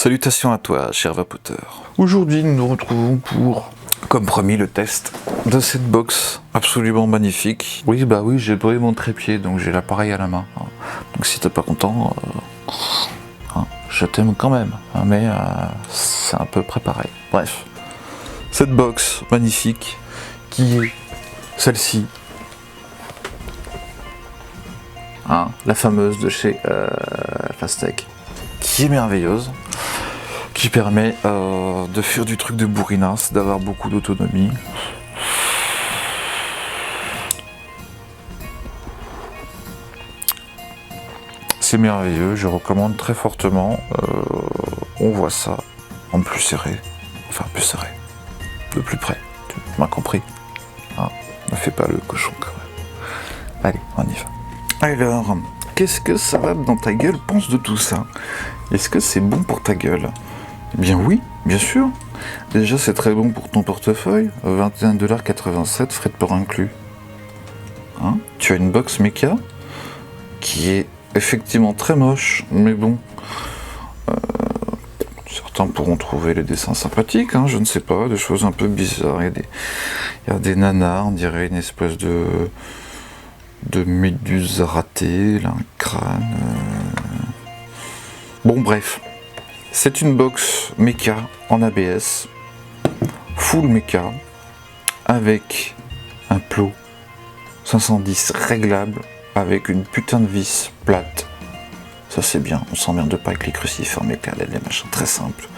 Salutations à toi, cher vapoteur. Aujourd'hui, nous nous retrouvons pour, comme promis, le test de cette box absolument magnifique. Oui, j'ai brûlé mon trépied, donc j'ai l'appareil à la main. Donc si t'es pas content, je t'aime quand même, mais c'est un peu préparé. Bref, cette box magnifique qui est celle-ci. La fameuse de chez Fastech, qui est merveilleuse, qui permet de faire du truc de bourrinasse, d'avoir beaucoup d'autonomie. C'est merveilleux, je recommande très fortement. On voit ça en plus serré, enfin plus serré, de plus près, tu m'as compris. Ne fais pas le cochon quand même. Allez, on y va. Alors, qu'est-ce que ça va dans ta gueule? Pense de tout ça. Est-ce que c'est bon pour ta gueule? Eh bien oui, bien sûr. Déjà, c'est très bon pour ton portefeuille. 21,87 $, frais de port inclus. Tu as une box Mecha qui est effectivement très moche, mais bon. Certains pourront trouver les dessins sympathiques, je ne sais pas, des choses un peu bizarres. Il y a des nanas, on dirait une espèce de méduse ratée, là, un crâne. Bon, bref. C'est une box Mecha en ABS, full Mecha, avec un plot 510 réglable, avec une putain de vis plate. Ça c'est bien, on s'emmerde pas avec les crucifères Mecha, les machins très simples.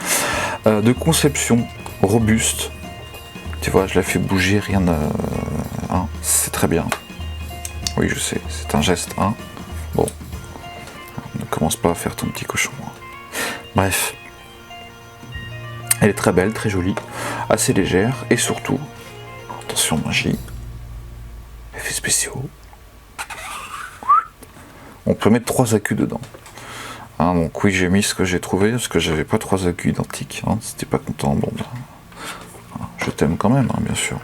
De conception robuste, tu vois, je la fais bouger, rien de... c'est très bien. Oui, je sais, c'est un geste, Bon, ne commence pas à faire ton petit cochon. Bref, elle est très belle, très jolie, assez légère, et surtout, attention magie, effets spéciaux, on peut mettre 3 accus dedans. Donc oui, j'ai mis ce que j'ai trouvé, parce que j'avais pas 3 accus identiques, si t'es pas content, bon, je t'aime quand même, bien sûr.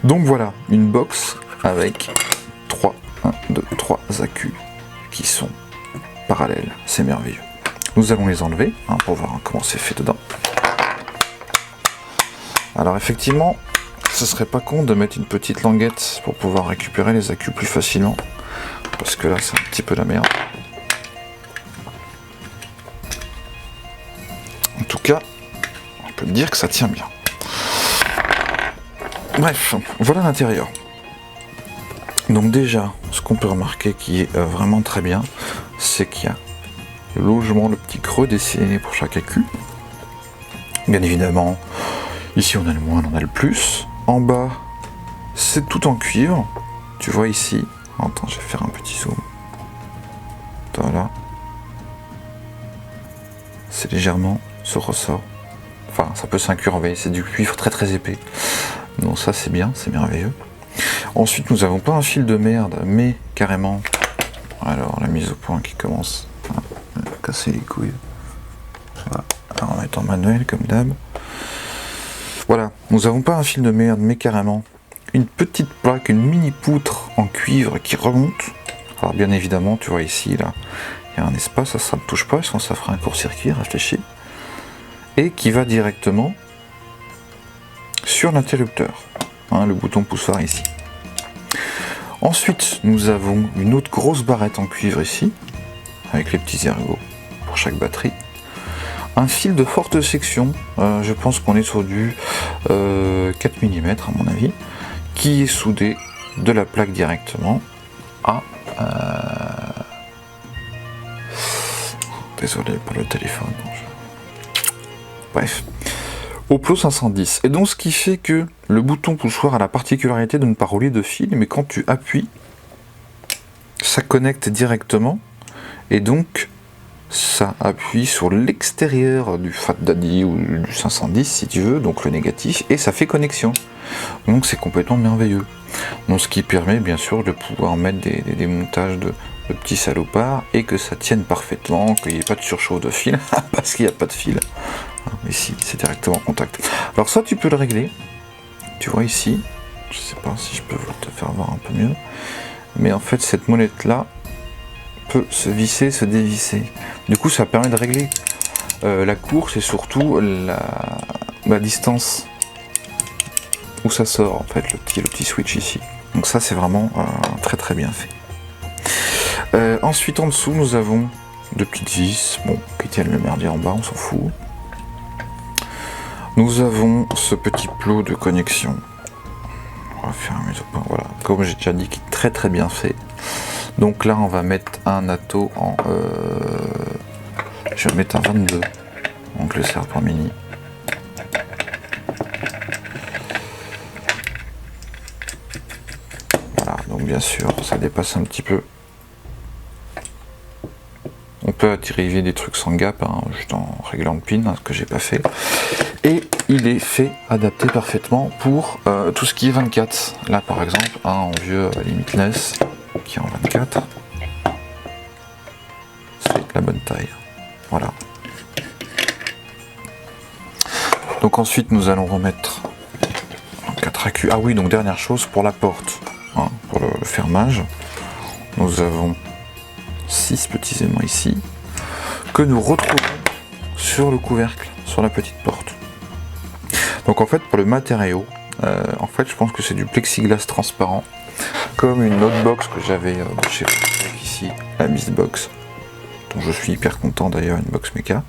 Donc voilà, une box avec 3 accus qui sont parallèles, c'est merveilleux. Nous allons les enlever pour voir comment c'est fait dedans. Alors effectivement, ce serait pas con de mettre une petite languette pour pouvoir récupérer les accus plus facilement, parce que là c'est un petit peu la merde. En tout cas, on peut dire que ça tient bien. Bref, voilà l'intérieur. Donc déjà, ce qu'on peut remarquer qui est vraiment très bien, c'est qu'il y a le logement, le petit creux dessiné pour chaque accu. Bien évidemment, ici on a le moins, on a le plus. En bas, c'est tout en cuivre. Tu vois ici, attends, je vais faire un petit zoom. Voilà. C'est légèrement ce ressort. Enfin, ça peut s'incurver, c'est du cuivre très très épais. Donc ça c'est bien, c'est merveilleux. Ensuite, nous n'avons pas un fil de merde, mais carrément, alors la mise au point qui commence à casser les couilles. Voilà. Alors, on va être en manuel comme d'hab. Voilà, nous n'avons pas un fil de merde, mais carrément une petite plaque, une mini poutre en cuivre qui remonte. Alors bien évidemment, tu vois ici, là, il y a un espace, ça ne touche pas, sinon ça fera un court-circuit, réfléchis. Et qui va directement sur l'interrupteur, le bouton poussoir ici. Ensuite, nous avons une autre grosse barrette en cuivre ici, avec les petits ergots pour chaque batterie. Un fil de forte section, je pense qu'on est sur du 4 mm à mon avis, qui est soudé de la plaque directement à... Désolé, pas le téléphone. Bref. Au plot 510. Et donc ce qui fait que le bouton poussoir a la particularité de ne pas rouler de fil, mais quand tu appuies, ça connecte directement, et donc ça appuie sur l'extérieur du Fat Daddy ou du 510 si tu veux, donc le négatif, et ça fait connexion. Donc c'est complètement merveilleux. Donc ce qui permet bien sûr de pouvoir mettre des montages de petits salopards, et que ça tienne parfaitement, qu'il n'y ait pas de surchauffe de fil, parce qu'il n'y a pas de fil. Ici, c'est directement en contact. Alors ça, tu peux le régler. Tu vois ici, je sais pas si je peux te faire voir un peu mieux, mais en fait, cette molette-là peut se visser, se dévisser. Du coup, ça permet de régler La course et surtout la distance où ça sort, en fait, le petit switch ici. Donc ça, c'est vraiment très très bien fait. Ensuite, en dessous, nous avons deux petites vis, bon, qui tiennent le merdier en bas, on s'en fout. Nous avons ce petit plot de connexion. On va faire un mise au point, voilà. Comme j'ai déjà dit, qui est très très bien fait. Donc là, on va mettre un Atto en... je vais mettre un 22, donc le serpent mini. Voilà, donc bien sûr, ça dépasse un petit peu. On peut dériver des trucs sans gap, hein, juste en réglant le pin, hein, ce que j'ai pas fait. Et il est fait, adapté parfaitement pour tout ce qui est 24. Là par exemple, en vieux limitless, qui est en 24. C'est la bonne taille. Voilà. Donc ensuite nous allons remettre 4 AQ. Ah oui, donc dernière chose pour la porte, hein, pour le fermage. Nous avons 6 petits aimants ici, que nous retrouvons sur le couvercle, sur la petite porte. Donc en fait pour le matériau, en fait je pense que c'est du plexiglas transparent, comme une autre box que j'avais chez Fnac ici, la Miss Box, dont je suis hyper content d'ailleurs, une box méca.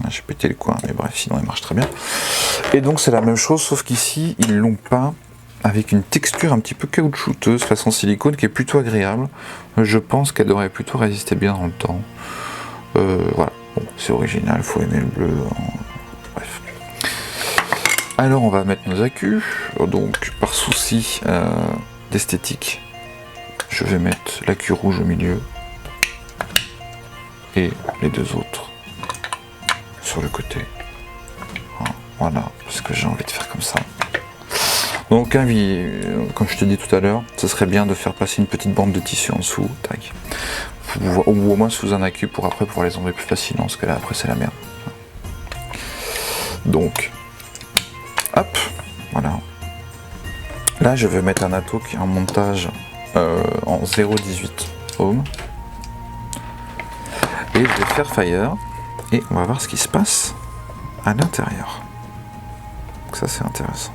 J'ai pété le coin, mais bref, sinon elle marche très bien. Et donc c'est la même chose, sauf qu'ici ils l'ont peint avec une texture un petit peu caoutchouteuse, façon silicone, qui est plutôt agréable. Je pense qu'elle devrait plutôt résister bien dans le temps. Voilà, bon, c'est original, faut aimer le bleu. Bref. Alors on va mettre nos accus. Donc par souci d'esthétique, je vais mettre l'accu rouge au milieu et les deux autres sur le côté. Voilà, parce que j'ai envie de faire comme ça. Donc, comme je te dis tout à l'heure, ce serait bien de faire passer une petite bande de tissu en dessous, tac, ou au moins sous un accu pour après pouvoir les enlever plus facilement, parce que là après c'est la merde. Donc, hop, voilà. Là je vais mettre un Atto qui est en montage en 0,18 ohm. Et je vais faire fire, et on va voir ce qui se passe à l'intérieur. Donc ça c'est intéressant.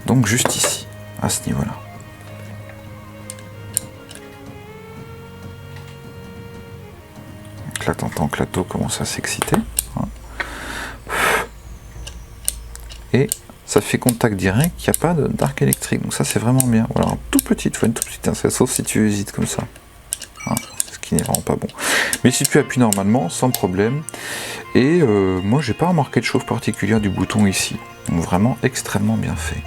Donc juste ici, à ce niveau-là. Donc là, t'entends que l'Atto commence à s'exciter. Hein. Et ça fait contact direct, il n'y a pas d'arc électrique. Donc ça, c'est vraiment bien. Voilà, un tout petit, tu vois, une toute petite, sauf si tu hésites comme ça. Hein, ce qui n'est vraiment pas bon. Mais si tu appuies normalement, sans problème. Et moi, j'ai pas remarqué de chose particulière du bouton ici. Donc vraiment extrêmement bien fait.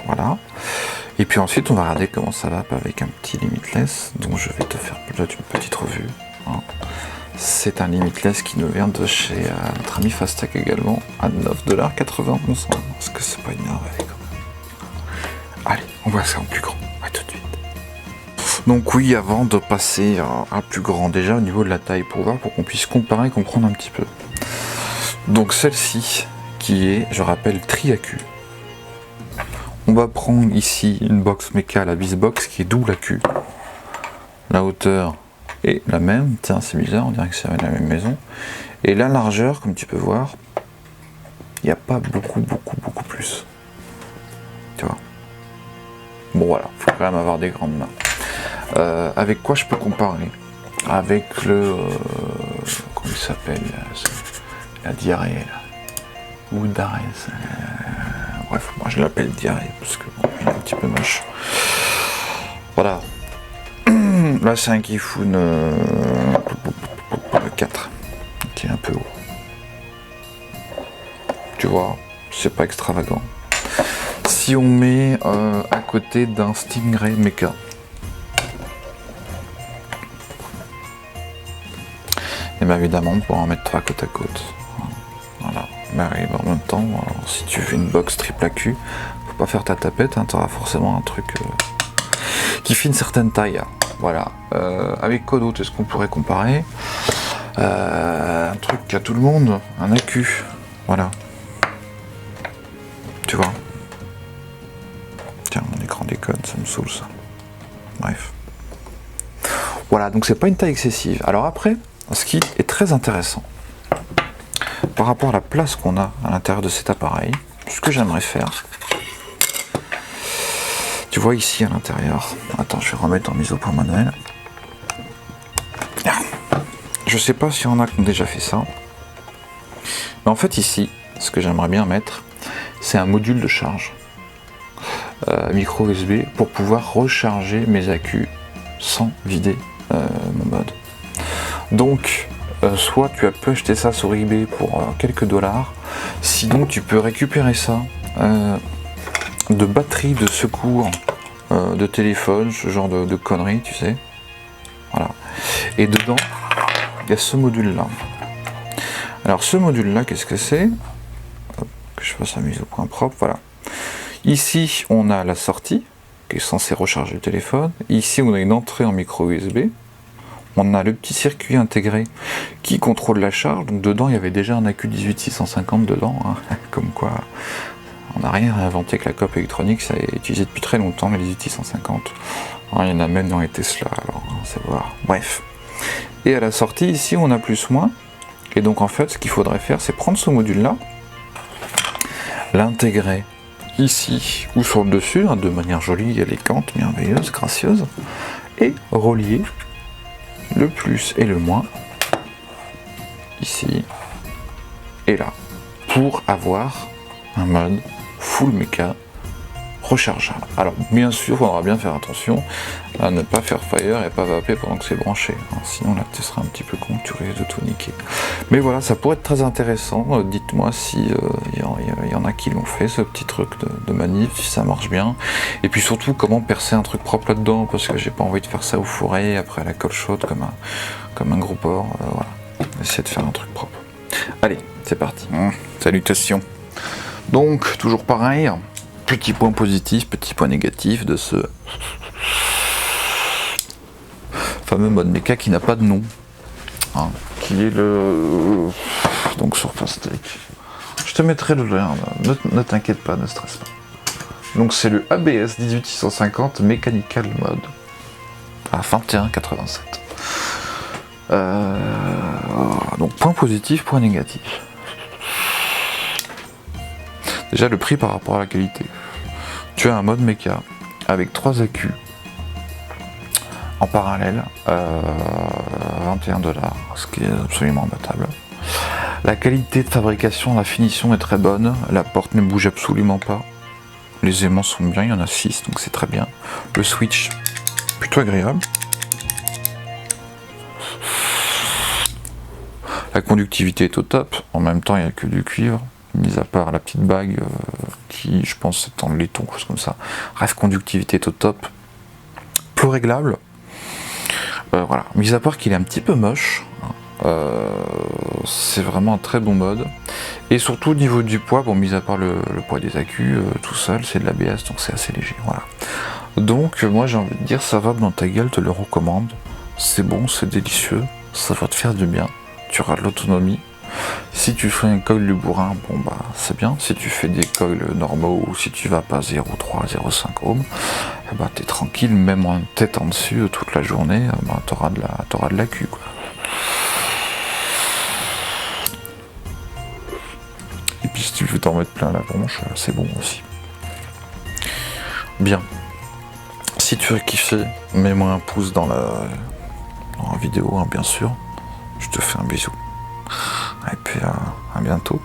Voilà. Et puis ensuite, on va regarder comment ça va avec un petit limitless, dont je vais te faire peut-être une petite revue. Hein. C'est un limitless qui nous vient de chez notre ami Fastac également, à 9,91 $. Parce que c'est pas une merveille quand même. Allez, on voit ça en plus grand. À tout de suite. Donc oui, avant de passer à plus grand, déjà au niveau de la taille, pour voir, pour qu'on puisse comparer et comprendre un petit peu. Donc celle-ci, qui est, je rappelle, tri-AQ. On va prendre ici une box méca, la Bizbox, qui est double AQ. La hauteur est la même. Tiens, c'est bizarre, on dirait que c'est la même maison. Et la largeur, comme tu peux voir, il n'y a pas beaucoup plus. Tu vois. Bon voilà, il faut quand même avoir des grandes mains. Avec quoi je peux comparer? Avec le... comment il s'appelle? La diarrhée, là. Ou d'arrêt. Bref, moi je l'appelle diarrhée parce que bon, il est un petit peu moche. Voilà. Là c'est un Kifun 4 qui est un peu haut. Tu vois, c'est pas extravagant. Si on met à côté d'un Stingray Mecha, et bien évidemment on pourra en mettre 3 côte à côte. Voilà. Mais en même temps, alors, si tu fais une box triple AQ, faut pas faire ta tapette, hein, tu auras forcément un truc qui fait une certaine taille. Voilà. Avec quoi d'autre est-ce qu'on pourrait comparer? Un truc qu'à tout le monde, un AQ. Voilà. Tu vois. Tiens, mon écran déconne, ça me saoule ça. Bref. Voilà, donc c'est pas une taille excessive. Alors après, ce qui est très intéressant, par rapport à la place qu'on a à l'intérieur de cet appareil, ce que j'aimerais faire, tu vois ici à l'intérieur, attends, je vais remettre en mise au point manuel. Je sais pas s'il y en a qui ont déjà fait ça, mais en fait ici, ce que j'aimerais bien mettre, c'est un module de charge micro USB pour pouvoir recharger mes accus sans vider mon mode. Donc soit tu peux acheter ça sur eBay pour quelques dollars, sinon tu peux récupérer ça de batterie de secours de téléphone, ce genre de conneries, tu sais. Voilà. Et dedans, il y a ce module là. Alors ce module là, qu'est-ce que c'est? Que je fasse la mise au point propre, voilà. Ici, on a la sortie qui est censée recharger le téléphone. Ici, on a une entrée en micro USB. On a le petit circuit intégré qui contrôle la charge. Donc dedans, il y avait déjà un accu 18650 dedans, hein. Comme quoi, on n'a rien inventé avec la coque électronique, ça est utilisé depuis très longtemps, les 18650. Il y en a même dans les Tesla, alors c'est voir. Bref. Et à la sortie, ici, on a plus moins. Et donc en fait, ce qu'il faudrait faire, c'est prendre ce module-là, l'intégrer ici ou sur le dessus, hein, de manière jolie, élégante, merveilleuse, gracieuse, et relier le plus et le moins ici et là pour avoir un mode full méca rechargeable. Alors bien sûr, il faudra bien faire attention à ne pas faire fire et pas vaper pendant que c'est branché, hein. Sinon là tu seras un petit peu con, tu risques de tout niquer. Mais voilà, ça pourrait être très intéressant. Dites-moi si y en a qui l'ont fait, ce petit truc de manip, si ça marche bien. Et puis surtout comment percer un truc propre là-dedans, parce que j'ai pas envie de faire ça au fourré après à la colle chaude comme un gros porc. Voilà, essayer de faire un truc propre. Allez, c'est parti. Salutations. Donc toujours pareil. Petit point positif, petit point négatif de ce fameux mode méca qui n'a pas de nom, hein, qui est le... Donc sur Fastech. Je te mettrai le lien, ne t'inquiète pas, ne stresse pas. Donc c'est le ABS 18650 Mechanical Mode à 21,87. Donc point positif, point négatif. Déjà le prix par rapport à la qualité. Tu as un mode méca avec 3 accus en parallèle, 21 $, ce qui est absolument imbattable. La qualité de fabrication, la finition est très bonne, la porte ne bouge absolument pas. Les aimants sont bien, il y en a 6, donc c'est très bien. Le switch, plutôt agréable. La conductivité est au top, en même temps il n'y a que du cuivre. Mis à part la petite bague qui, je pense, est en laiton, chose comme ça. Bref, conductivité est au top. Plus réglable. Voilà. Mis à part qu'il est un petit peu moche. C'est vraiment un très bon mode. Et surtout au niveau du poids, bon, mis à part le poids des accus, tout seul, c'est de l'ABS, donc c'est assez léger. Voilà. Donc, moi j'ai envie de dire, ça va dans ta gueule, te le recommande. C'est bon, c'est délicieux. Ça va te faire du bien. Tu auras de l'autonomie. Si tu fais un coil du bourrin, bon bah c'est bien. Si tu fais des coils normaux ou si tu vas pas 0,3, 0,5 ohm, eh bah t'es tranquille, même en tête en dessus toute la journée, bah, t'auras de l'accu, quoi. Et puis si tu veux t'en mettre plein la bronche, c'est bon aussi. Bien. Si tu as kiffé, mets-moi un pouce dans la vidéo, hein, bien sûr. Je te fais un bisou. Et puis à bientôt.